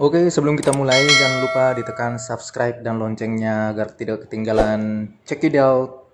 Oke, sebelum kita mulai, jangan lupa ditekan subscribe dan loncengnya agar tidak ketinggalan. Check it out.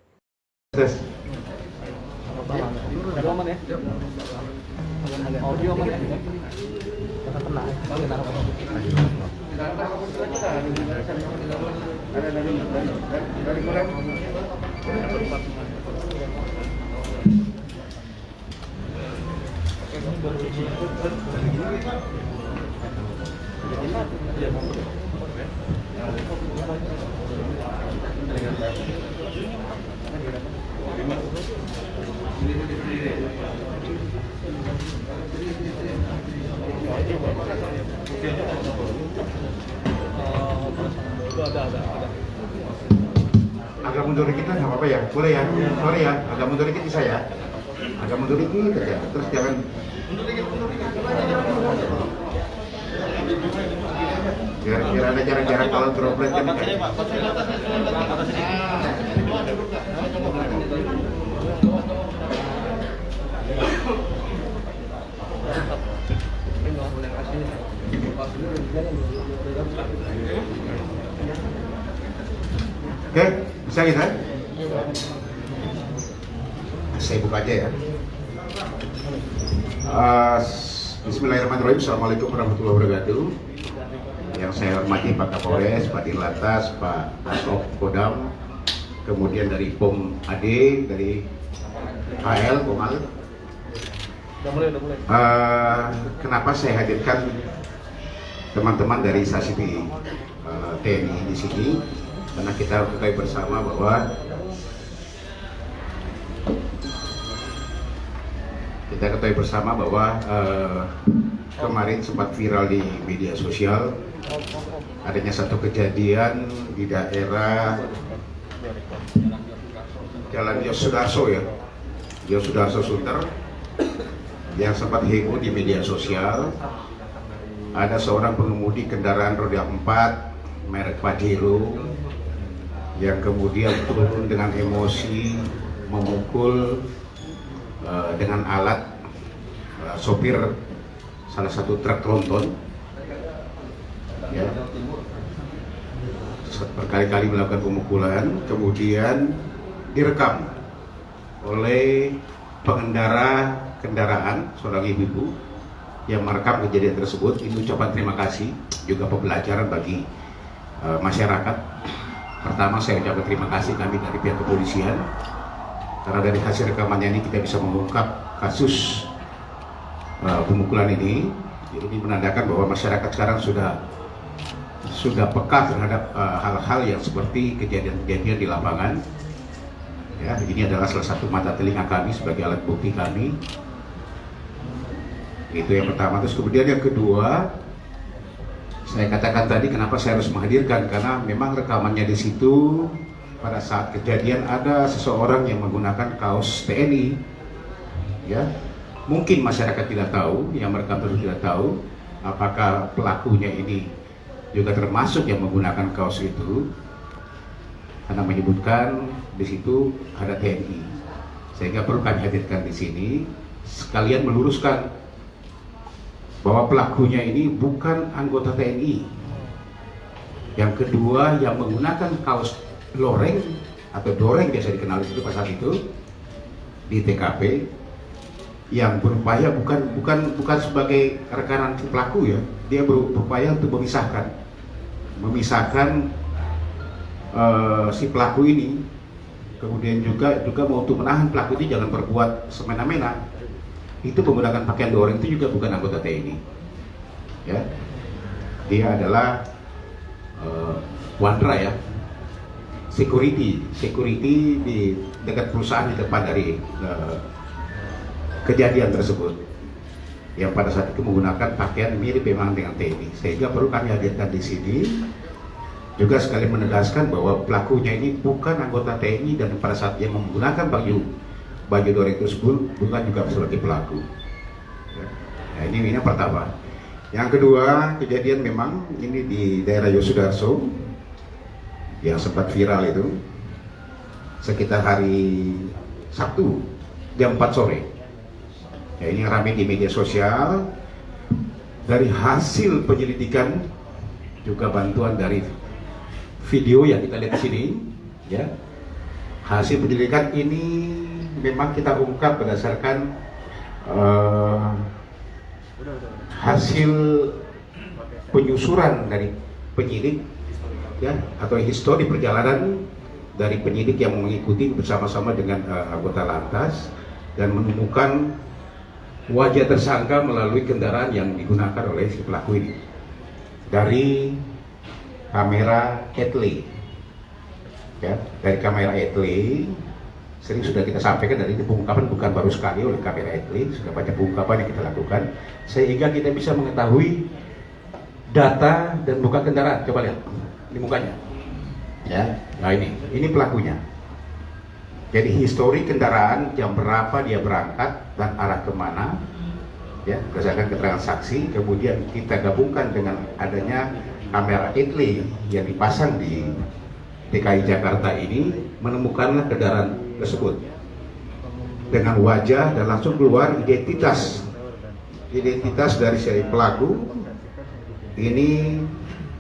Agak mundur dikit nggak apa-apa ya, boleh ya, sorry ya, agak mundur dikit bisa ya, agak mundur dikit aja, terus jangan biar ada jarak-jarak kalau droplet kan. Oke, bisa kita? Saya buka aja ya. Bismillahirrahmanirrahim. Assalamualaikum warahmatullahi wabarakatuh. Yang saya hormati Pak Kapolres, Pak Dirlantas, Pak Asop Kodam, kemudian dari POM AD, dari HL, Pomal. Kenapa saya hadirkan teman-teman dari stasi TNI di sini? Karena kita ketahui bersama bahwa kemarin sempat viral di media sosial adanya satu kejadian di daerah Jalan Yosudarso ya, Yosudarso Sunter, yang sempat heboh di media sosial. Ada seorang pengemudi kendaraan roda 4 merek Pajero yang kemudian turun dengan emosi memukul dengan alat sopir salah satu truk tronton, ya, berkali-kali melakukan pemukulan, kemudian direkam oleh pengendara kendaraan, seorang ibu-ibu yang merekam kejadian tersebut. Ini ucapan terima kasih, juga pembelajaran bagi masyarakat. Pertama, saya ucapkan terima kasih kami dari pihak kepolisian, karena dari hasil rekamannya ini kita bisa mengungkap kasus pemukulan ini. Ini menandakan bahwa masyarakat sekarang sudah peka terhadap hal-hal yang seperti kejadian-kejadian di lapangan. Ya, ini adalah salah satu mata telinga kami sebagai alat bukti kami. Itu yang pertama. Terus kemudian yang kedua, saya katakan tadi kenapa saya harus menghadirkan, karena memang rekamannya di situ pada saat kejadian ada seseorang yang menggunakan kaos TNI, ya. Mungkin masyarakat tidak tahu, yang merekam itu tidak tahu apakah pelakunya ini juga termasuk yang menggunakan kaos itu, karena menyebutkan di situ ada TNI, sehingga perlu kami hadirkan di sini sekalian meluruskan bahwa pelakunya ini bukan anggota TNI. Yang kedua, yang menggunakan kaos loreng atau doreng biasa dikenal itu pada saat itu di TKP, yang berupaya bukan sebagai rekanan pelaku ya, dia berupaya untuk memisahkan si pelaku ini, kemudian juga mau untuk menahan pelaku ini jangan berbuat semena-mena. Itu menggunakan pakaian doreng itu juga bukan anggota TNI, ya. Dia adalah Wandra ya, security di dekat perusahaan di depan dari kejadian tersebut, yang pada saat itu menggunakan pakaian mirip memang dengan TNI, sehingga perlu kami hadirkan di sini juga sekali menegaskan bahwa pelakunya ini bukan anggota TNI, dan pada saat dia menggunakan baju doreng tersebut bukan juga sebagai pelaku. Nah, ini yang pertama. Yang kedua, kejadian memang ini di daerah Yosudarso yang sempat viral itu sekitar hari Sabtu jam 4 sore. Ya, ini ramai di media sosial. Dari hasil penyelidikan juga bantuan dari video yang kita lihat di sini, ya. Hasil penyelidikan ini memang kita ungkap berdasarkan hasil penyusuran dari penyidik, ya, atau histori perjalanan dari penyidik yang mengikuti bersama-sama dengan anggota lantas dan menemukan wajah tersangka melalui kendaraan yang digunakan oleh si pelaku ini dari kamera Etley, ya, dari kamera Etley. Sering sudah kita sampaikan, dari pengungkapan bukan baru sekali oleh kamera Etley, sudah banyak pengungkapan yang kita lakukan sehingga kita bisa mengetahui data dan buka kendaraan. Coba lihat ini mukanya, ya. Nah ini pelakunya. Jadi histori kendaraan, jam berapa dia berangkat dan arah kemana, ya, berdasarkan keterangan saksi. Kemudian kita gabungkan dengan adanya kamera Etley yang dipasang di DKI Jakarta ini, menemukanlah kendaraan tersebut dengan wajah dan langsung keluar identitas dari si pelaku. Ini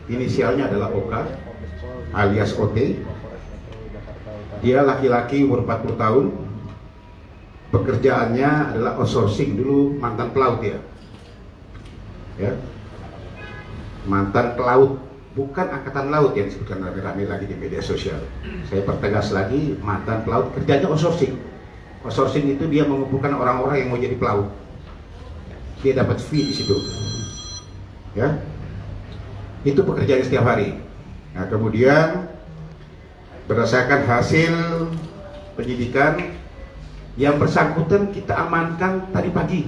inisialnya adalah OK alias OT. Dia laki-laki umur 40 tahun. Pekerjaannya adalah outsourcing, dulu mantan pelaut ya. Ya. Mantan pelaut, bukan angkatan laut yang disebutkan rame-rame lagi di media sosial. Saya pertegas lagi, mantan pelaut, kerjanya outsourcing. Outsourcing itu dia mengumpulkan orang-orang yang mau jadi pelaut. Dia dapat fee di situ. Ya. Itu pekerjaan setiap hari. Nah, kemudian berdasarkan hasil penyidikan, yang bersangkutan kita amankan tadi pagi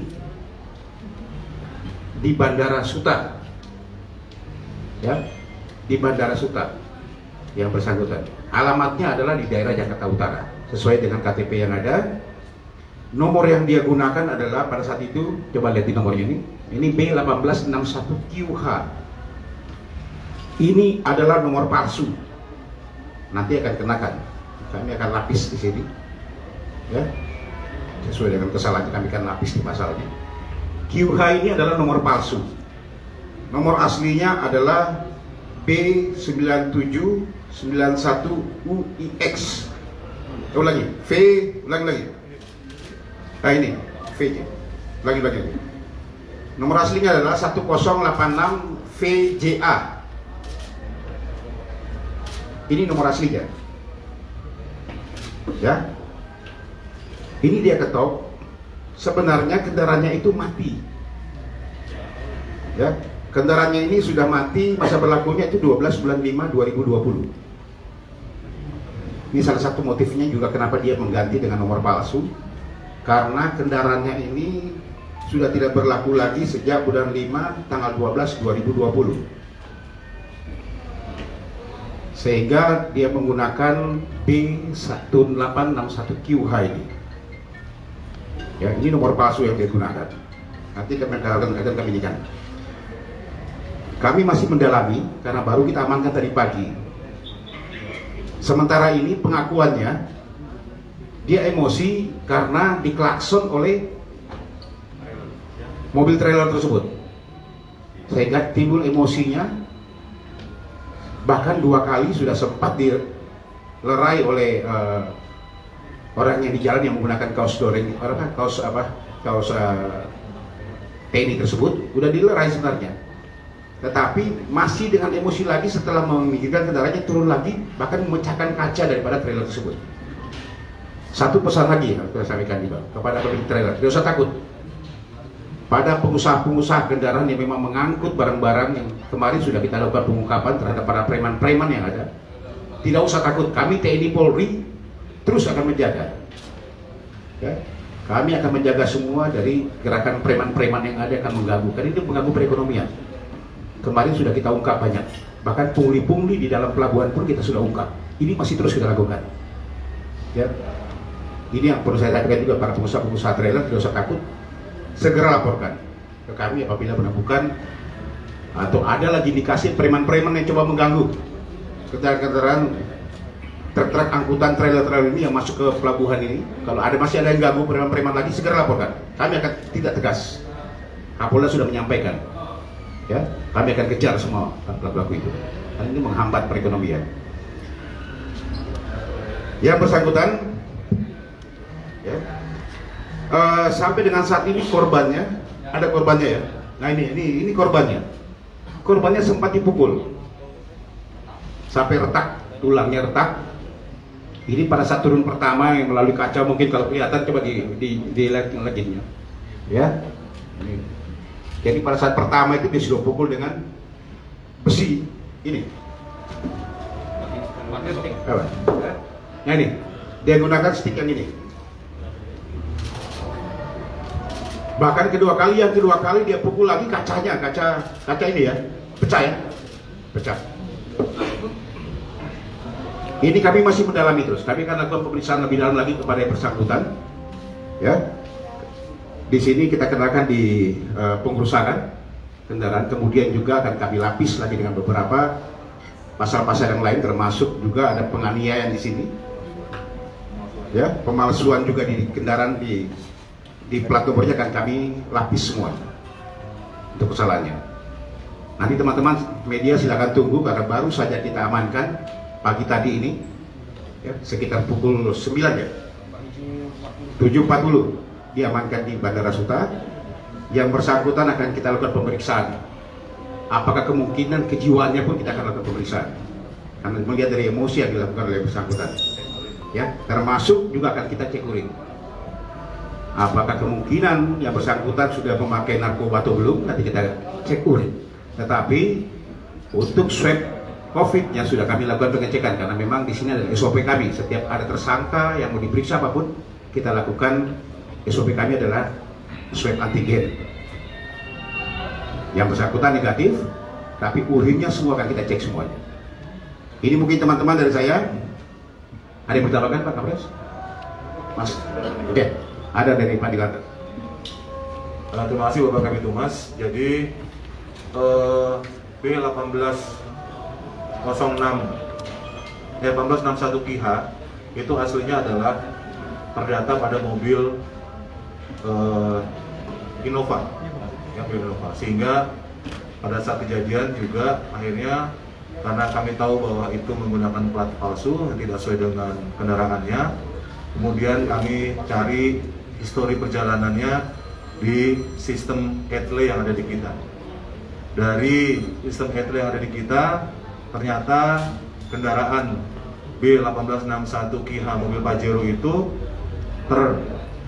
di Bandara Suta, ya, di Bandara Suta. Yang bersangkutan alamatnya adalah di daerah Jakarta Utara sesuai dengan KTP yang ada. Nomor yang dia gunakan adalah pada saat itu, coba lihat di nomornya ini B1861QH. Ini adalah nomor palsu. Nanti akan kenakan, kami akan lapis di sini, ya, sesuai dengan kesalahan kami akan lapis di pasalnya. QH ini adalah nomor palsu. Nomor aslinya adalah B9791UIX. Ulangi, ulangi lagi. Nah ini VJ. Lagi. Nomor aslinya adalah 1086 VJA. Ini nomor aslinya, ya. Ini dia ketok. Sebenarnya kendaraannya itu mati, ya. Kendaraannya ini sudah mati, masa berlakunya itu 12 bulan 5 2020. Ini salah satu motifnya juga kenapa dia mengganti dengan nomor palsu, karena kendaraannya ini sudah tidak berlaku lagi sejak bulan 5 tanggal 12 2020. Sehingga dia menggunakan B1861QH ini. Ya, ini nomor palsu yang dia gunakan. Nanti kami akan jadikan. Kami masih mendalami karena baru kita amankan tadi pagi. Sementara ini pengakuannya, dia emosi karena diklakson oleh mobil trailer tersebut, sehingga timbul emosinya. Bahkan 2 kali sudah sempat dilerai oleh orang yang di jalan yang menggunakan kaos doreng, kaos TNI tersebut, udah dilerai sebenarnya. Tetapi masih dengan emosi lagi setelah memikirkan kendaraannya, turun lagi, bahkan memecahkan kaca daripada trailer tersebut. Satu pesan lagi yang saya sampaikan juga kepada pemilik trailer, tidak usah takut. Pada pengusaha-pengusaha kendaraan yang memang mengangkut barang-barang yang kemarin sudah kita lakukan pengungkapan terhadap para preman-preman yang ada, tidak usah takut. Kami TNI Polri terus akan menjaga, ya. Kami akan menjaga semua dari gerakan preman-preman yang ada yang akan mengganggu, karena itu mengganggu perekonomian. Kemarin sudah kita ungkap banyak, bahkan pungli-pungli di dalam pelabuhan pun kita sudah ungkap. Ini masih terus kita lakukan, ya. Ini yang perlu saya sampaikan juga, para pengusaha-pengusaha trailer tidak usah takut. Segera laporkan ke kami apabila menemukan atau ada lagi indikasi preman-preman yang coba mengganggu kendaraan truk-truk angkutan trailer-trailer ini yang masuk ke pelabuhan ini. Kalau masih ada yang ganggu preman-preman lagi, segera laporkan. Kami akan tidak tegas. Kapolda sudah menyampaikan. Ya, kami akan kejar semua pelaku-pelaku itu. Karena ini menghambat perekonomian. Yang bersangkutan, ya, sampai dengan saat ini korbannya, ada korbannya ya. Nah ini korbannya. Korbannya sempat dipukul sampai retak, tulangnya retak. Ini pada saat turun pertama yang melalui kaca, mungkin kalau kelihatan coba dilihat lagi ya. Ini. Jadi pada saat pertama itu dia sudah pukul dengan besi ini. Nah ini, dia gunakan stick yang ini. Bahkan yang kedua kali dia pukul lagi kaca ini ya, pecah ya, pecah. Ini kami masih mendalami terus. Kami akan lakukan pemeriksaan lebih dalam lagi kepada yang bersangkutan. Ya, di sini kita kenakan di pengerusakan kendaraan, kemudian juga akan kami lapis lagi dengan beberapa pasal-pasal yang lain, termasuk juga ada penganiayaan di sini. Ya, pemalsuan juga di kendaraan di plat nomornya akan kami lapis semua untuk kesalahannya. Nanti teman-teman media silakan tunggu karena baru saja kita amankan pagi tadi ini, ya, sekitar pukul 9 ya, 7.40 diamankan di Bandara Suta. Yang bersangkutan akan kita lakukan pemeriksaan. Apakah kemungkinan kejiwaannya pun kita akan lakukan pemeriksaan. Karena melihat dari emosi yang dilakukan oleh bersangkutan. Ya, termasuk juga akan kita cek urin. Apakah kemungkinan yang bersangkutan sudah memakai narkoba atau belum, nanti kita cek urin. Tetapi untuk swab COVID yang sudah kami lakukan pengecekan, karena memang di sini ada SOP kami. Setiap ada tersangka yang mau diperiksa apapun, kita lakukan. SOP kami adalah swab antigen. Yang bersangkutan negatif, tapi urinnya semua akan kita cek semuanya. Ini mungkin teman-teman dari saya. Ada yang bertambahkan Pak Kapolres? Mas? Oke, ada dari Pak Dilata. Terima kasih Bapak Kabitumas. Jadi B1861 KIH itu aslinya adalah terdata pada mobil Innova, ya, Innova. Sehingga pada saat kejadian juga akhirnya karena kami tahu bahwa itu menggunakan plat palsu yang tidak sesuai dengan kendaraannya, kemudian kami cari histori perjalanannya di sistem etle yang ada di kita. Dari sistem etle yang ada di kita, ternyata kendaraan B1861 KIH mobil Pajero itu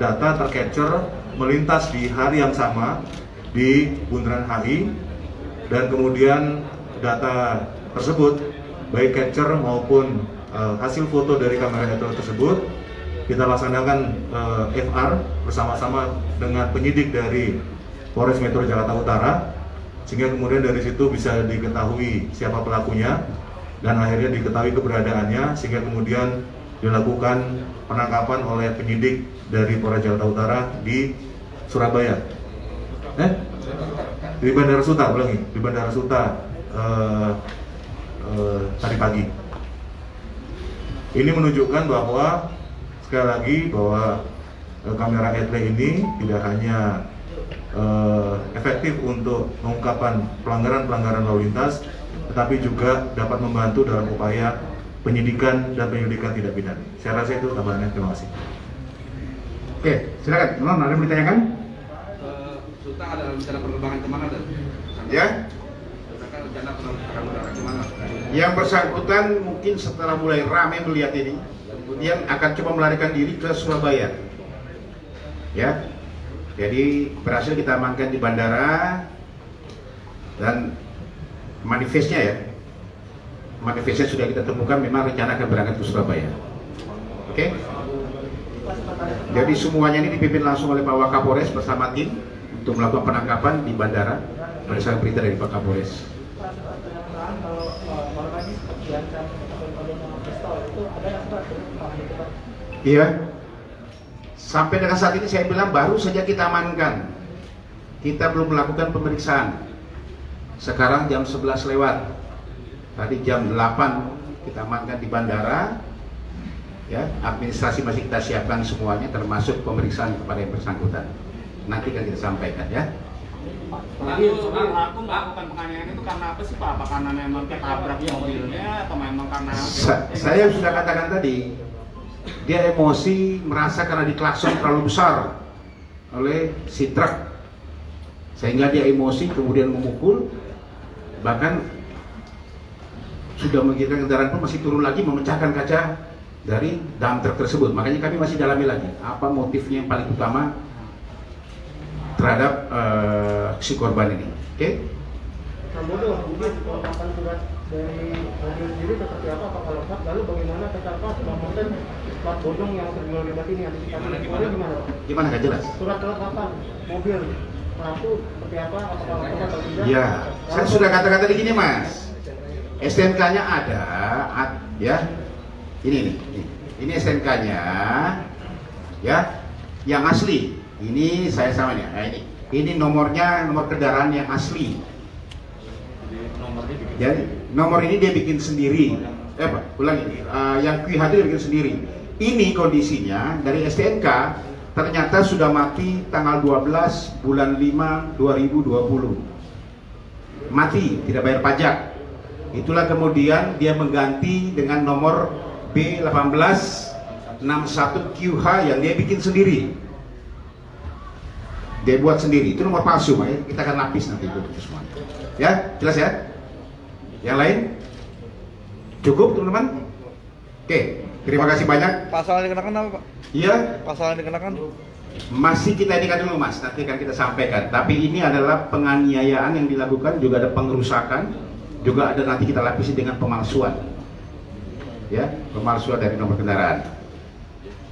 tercapture melintas di hari yang sama di Bundaran HI, dan kemudian data tersebut baik capture maupun hasil foto dari kamera etle tersebut kita laksanakan FR bersama-sama dengan penyidik dari Polres Metro Jakarta Utara, sehingga kemudian dari situ bisa diketahui siapa pelakunya dan akhirnya diketahui keberadaannya, sehingga kemudian dilakukan penangkapan oleh penyidik dari Polres Jakarta Utara di Surabaya. Di Bandara Suta, di Bandara Suta tadi pagi. Ini menunjukkan bahwa sekali lagi bahwa kamera etle ini tidak hanya efektif untuk mengungkapkan pelanggaran-pelanggaran lalu lintas, tetapi juga dapat membantu dalam upaya penyidikan dan penyelidikan tidak pidana. Saya rasa itu tambahannya. Terima kasih. Oke, silakan. Non, ada yang ditanyakan? Suta ada rencana penerbangan kemana? Ya. Rencana penerbangan kemana? Yang bersangkutan mungkin setelah mulai ramai melihat ini, kemudian akan coba melarikan diri ke Surabaya. Ya. Jadi berhasil kita amankan di bandara dan manifestnya ya. Manifestnya sudah kita temukan, memang rencana akan berangkat ke Surabaya. Oke? Jadi semuanya ini dipimpin langsung oleh Pak Wakapolres bersama tim untuk melakukan penangkapan di bandara berdasarkan perintah dari Pak Kapolres. Iya. Sampai dengan saat ini saya bilang baru saja kita amankan. Kita belum melakukan pemeriksaan. Sekarang jam 11 lewat. Tadi jam 8 kita amankan di bandara. Ya, administrasi masih kita siapkan semuanya, termasuk pemeriksaan kepada yang bersangkutan. Nanti kan kita sampaikan ya. Aku melakukan penganiayaan itu karena apa sih Pak? Apa karena memang ketabrak mobilnya atau memang karena Saya sudah katakan tadi, dia emosi merasa karena diklakson terlalu besar oleh si truk, sehingga dia emosi kemudian memukul, bahkan sudah mengira kendaraan pun masih turun lagi memecahkan kaca dari dump truk tersebut. Makanya kami masih dalami lagi apa motifnya yang paling utama terhadap si korban ini. Oke? Kemudian kelengkapan surat dari mobil sendiri seperti apa? Apakah lengkap? Lalu bagaimana tentang pemotret plat bodong yang terjual bebas ini? Gimana? Gimana nggak jelas? Surat kelengkapan mobil pelaku seperti apa? Apakah lengkap atau tidak? Ya, saya sudah kata-kata di gini Mas. STNK-nya ada, ya. Ini STNK-nya, ya, yang asli. Ini saya sama nih. Nah, ini nomornya, nomor kendaraan yang asli. Jadi nomor ini dia bikin sendiri. Ulangi. Yang QH dia bikin sendiri. Ini kondisinya dari STNK ternyata sudah mati tanggal 12 bulan 5 2020. Mati, tidak bayar pajak. Itulah kemudian dia mengganti dengan nomor B1861QH yang dia bikin sendiri. Dia buat sendiri. Itu nomor palsu, Pak. Kita akan lapis nanti itu semua. Ya, jelas ya? Yang lain? Cukup, teman-teman? Oke, terima kasih banyak. Pasal yang dikenakan apa, Pak? Iya, Pasal yang dikenakan? masih kita ini dulu Mas, nanti akan kita sampaikan. Tapi ini adalah penganiayaan yang dilakukan, juga ada pengerusakan, juga ada nanti kita lapisi dengan pemalsuan. Ya, pemalsuan dari nomor kendaraan.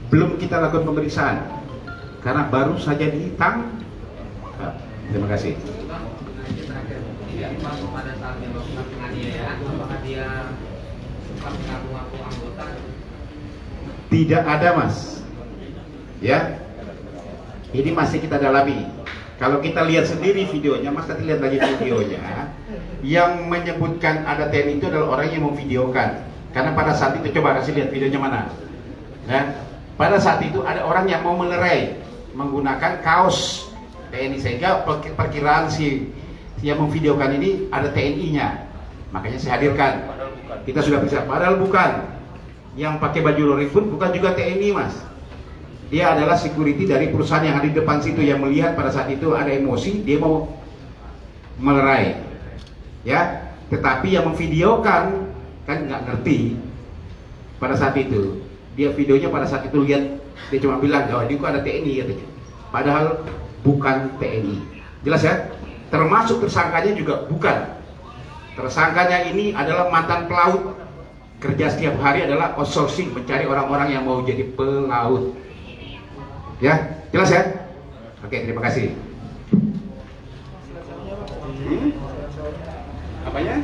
Belum kita lakukan pemeriksaan karena baru saja ditang. Terima kasih. Pada saat dia melakukan penganiayaan, apakah dia sempat mengaku-ngaku anggota? Tidak ada Mas. Ya, ini masih kita dalami. Kalau kita lihat sendiri videonya, Mas nanti lihat lagi videonya. Yang menyebutkan ada TNI itu adalah orang yang memvideokan. Karena pada saat itu, coba kasih lihat videonya mana. Ya, pada saat itu ada orang yang mau melerai menggunakan kaos TNI, sehingga perkiraan si yang memvideokan ini ada TNI-nya. Makanya saya hadirkan. Kita sudah bisa, padahal bukan. Yang pakai baju lori pun bukan juga TNI Mas. Dia adalah security dari perusahaan yang ada di depan situ, yang melihat pada saat itu ada emosi, dia mau melerai. Ya, tetapi yang memvideokan kan nggak ngerti pada saat itu. Dia videonya pada saat itu lihat, dia cuma bilang, oh ini kok ada TNI katanya. Padahal bukan TNI. Jelas ya? Termasuk tersangkanya juga bukan. Tersangkanya ini adalah mantan pelaut. Kerja setiap hari adalah outsourcing, mencari orang-orang yang mau jadi pelaut. Ya, jelas ya? Oke, terima kasih. Apanya?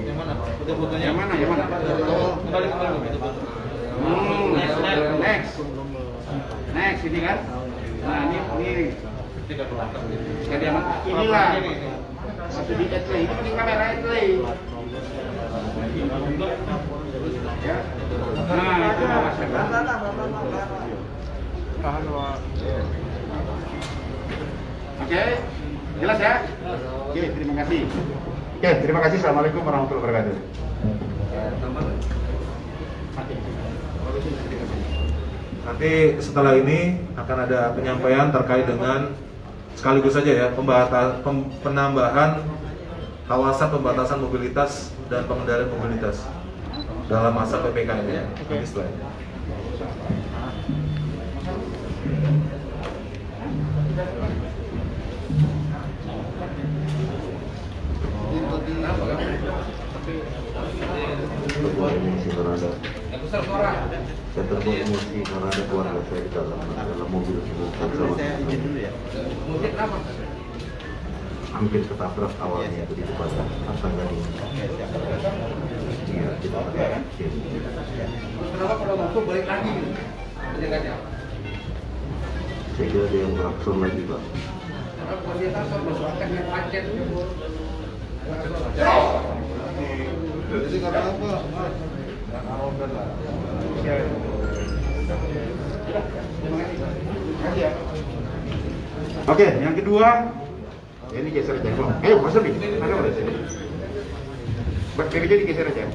Yang mana? Foto-fotonya? Yang mana? Yang mana? Kembali. Next ini kan? Nah ini inilah satu di play, ini penting kamera play. Ya. Nah itu Oke, jelas ya? Oke, terima kasih. Oke, terima kasih. Assalamualaikum warahmatullahi wabarakatuh. Nanti setelah ini akan ada penyampaian terkait dengan sekaligus saja ya penambahan kawasan pembatasan mobilitas dan pengendalian mobilitas dalam masa PPKM ya. Nanti setelah ini. Saya terbuat emosi karena ada keluarga saya di dalam mobil bersama. Hampir ketabrak awalnya itu di depan Hasan Gani. Iya, kita pakai. Kenapa kalau masuk balik lagi? Saya kira dia yang berakson lagi Pak. Karena kalau dia tasar masuk akan yang macet. Jadi karena apa? Oke, yang kedua, ini geser aja. Ayo, Mas Abi, ada boleh sini. Bakterinya digeser aja.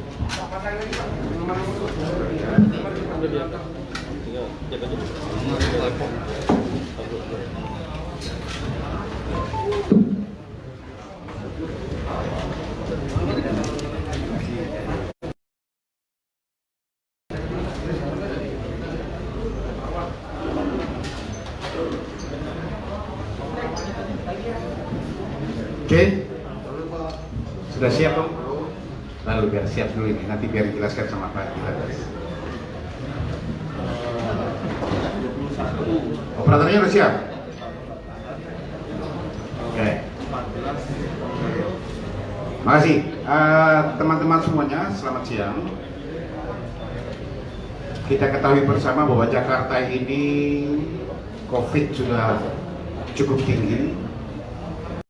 Oke, sudah siap dong? Lalu biar siap dulu ini, nanti biar dijelaskan sama Pak Dilatas. Operatornya sudah siap? Oke. Makasih, teman-teman semuanya, selamat siang. Kita ketahui bersama bahwa Jakarta ini COVID sudah cukup tinggi.